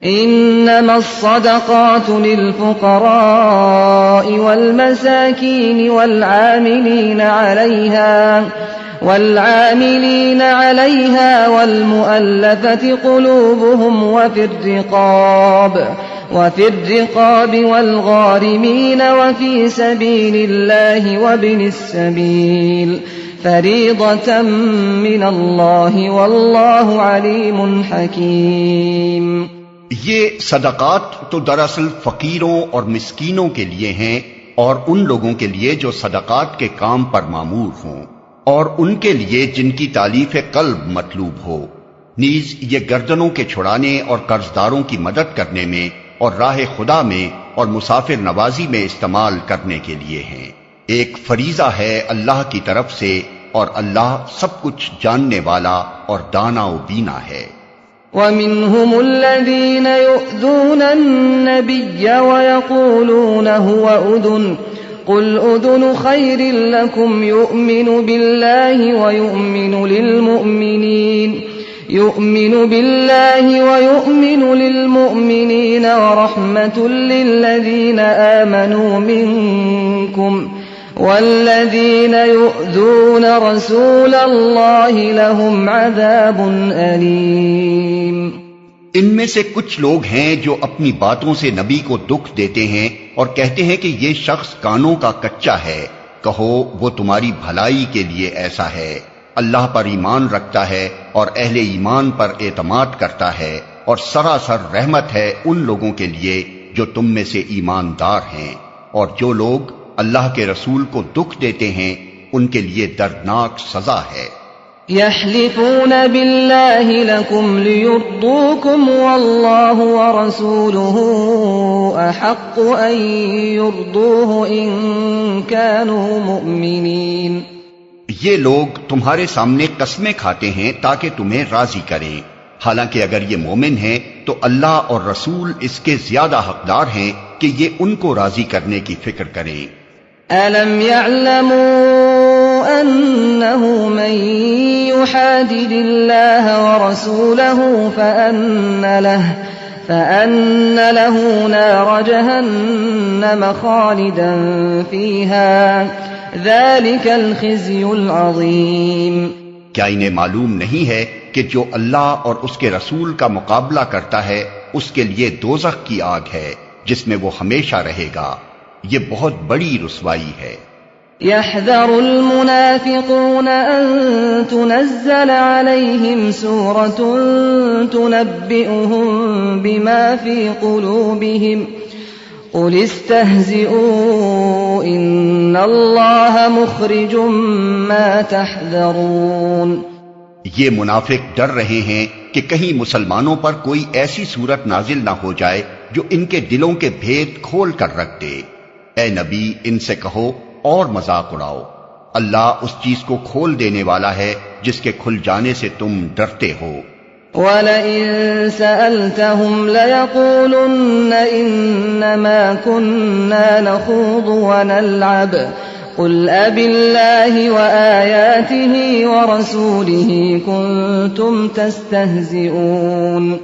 إنما الصدقات للفقراء والمساكين والعاملين عليها والمؤلفة قلوبهم وفي الرقاب والغارمين وفي سبيل الله وابن السبيل فريضة من الله والله عليم حكيم۔ یہ صدقات تو دراصل فقیروں اور مسکینوں کے لیے ہیں، اور ان لوگوں کے لیے جو صدقات کے کام پر مامور ہوں، اور ان کے لیے جن کی تالیف قلب مطلوب ہو، نیز یہ گردنوں کے چھڑانے اور قرضداروں کی مدد کرنے میں اور راہ خدا میں اور مسافر نوازی میں استعمال کرنے کے لیے ہیں۔ ایک فریضہ ہے اللہ کی طرف سے، اور اللہ سب کچھ جاننے والا اور دانا و بینا ہے۔ وَمِنْهُمُ الَّذِينَ يُؤْذُونَ النَّبِيَّ وَيَقُولُونَ هُوَ أُذُنٌ قُلْ أُذُنُ خَيْرٍ لَكُمْ يُؤْمِنُ بِاللَّهِ وَيُؤْمِنُ لِلْمُؤْمِنِينَ وَرَحْمَةٌ لِلَّذِينَ آمَنُوا مِنكُمْ وَالَّذِينَ يُؤْذُونَ رَسُولَ اللَّهِ لَهُمْ عَذَابٌ أَلِيمٌ۔ ان میں سے کچھ لوگ ہیں جو اپنی باتوں سے نبی کو دکھ دیتے ہیں اور کہتے ہیں کہ یہ شخص کانوں کا کچا ہے۔ کہو وہ تمہاری بھلائی کے لیے ایسا ہے، اللہ پر ایمان رکھتا ہے اور اہل ایمان پر اعتماد کرتا ہے، اور سراسر رحمت ہے ان لوگوں کے لیے جو تم میں سے ایماندار ہیں۔ اور جو لوگ اللہ کے رسول کو دکھ دیتے ہیں ان کے لیے دردناک سزا ہے۔ يحلفون بالله لكم ليرضوكم والله ورسوله أحق أن يرضوه إن كانوا مؤمنين۔ یہ لوگ تمہارے سامنے قسمیں کھاتے ہیں تاکہ تمہیں راضی کریں، حالانکہ اگر یہ مومن ہیں تو اللہ اور رسول اس کے زیادہ حقدار ہیں کہ یہ ان کو راضی کرنے کی فکر کریں۔ أَلَمْ يَعْلَمُوا أَنَّهُ مَن يُحَادِدِ اللَّهَ وَرَسُولَهُ فَأَنَّ لَهُ نَارَ جَهَنَّمَ خَالِدًا فِيهَا ذَلِكَ الْخِزْيُ الْعَظِيمُ۔ کیا انہیں معلوم نہیں ہے کہ جو اللہ اور اس کے رسول کا مقابلہ کرتا ہے اس کے لیے دوزخ کی آگ ہے جس میں وہ ہمیشہ رہے گا، یہ بہت بڑی رسوائی ہے۔ يَحْذَرُ الْمُنَافِقُونَ أَن تُنَزَّلَ عَلَيْهِمْ سُورَةٌ تُنَبِّئُهُم بِمَا فِي قُلُوبِهِمْ قُلِ اسْتَهْزِئُوا إِنَّ اللَّهَ مُخْرِجٌ مَّا تَحْذَرُونَ۔ یہ منافق ڈر رہے ہیں کہ کہیں مسلمانوں پر کوئی ایسی صورت نازل نہ ہو جائے جو ان کے دلوں کے بھید کھول کر رکھ دے۔ اے نبی ان سے کہو اور مذاق اڑاؤ، اللہ اس چیز کو کھول دینے والا ہے جس کے کھل جانے سے تم ڈرتے ہو۔ وَلَئِن سَأَلْتَهُمْ لَيَقُولُنَّ إِنَّمَا كُنَّا نَخُوضُ وَنَلْعَبُ قُلْ أَبِاللَّهِ وَآيَاتِهِ وَرَسُولِهِ كُنتُمْ تَسْتَهْزِئُونَ۔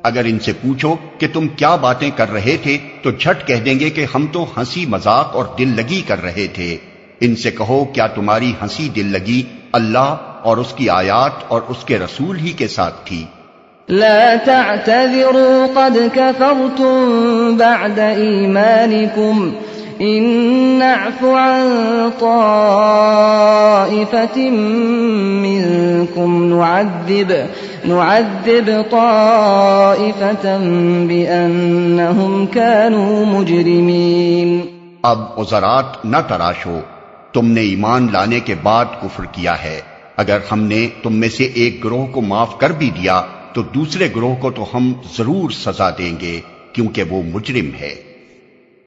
اگر ان سے پوچھو کہ تم کیا باتیں کر رہے تھے تو جھٹ کہہ دیں گے کہ ہم تو ہنسی مذاق اور دل لگی کر رہے تھے۔ ان سے کہو کیا تمہاری ہنسی دل لگی اللہ اور اس کی آیات اور اس کے رسول ہی کے ساتھ تھی؟ لا تعتذروا قد كفرتم بعد ایمانکم ان نعف عن طائفة منكم نعذب طائفة بأنهم كانوا مجرمين۔ اب عذرات نہ تراشو، تم نے ایمان لانے کے بعد کفر کیا ہے، اگر ہم نے تم میں سے ایک گروہ کو معاف کر بھی دیا تو دوسرے گروہ کو تو ہم ضرور سزا دیں گے کیونکہ وہ مجرم ہے۔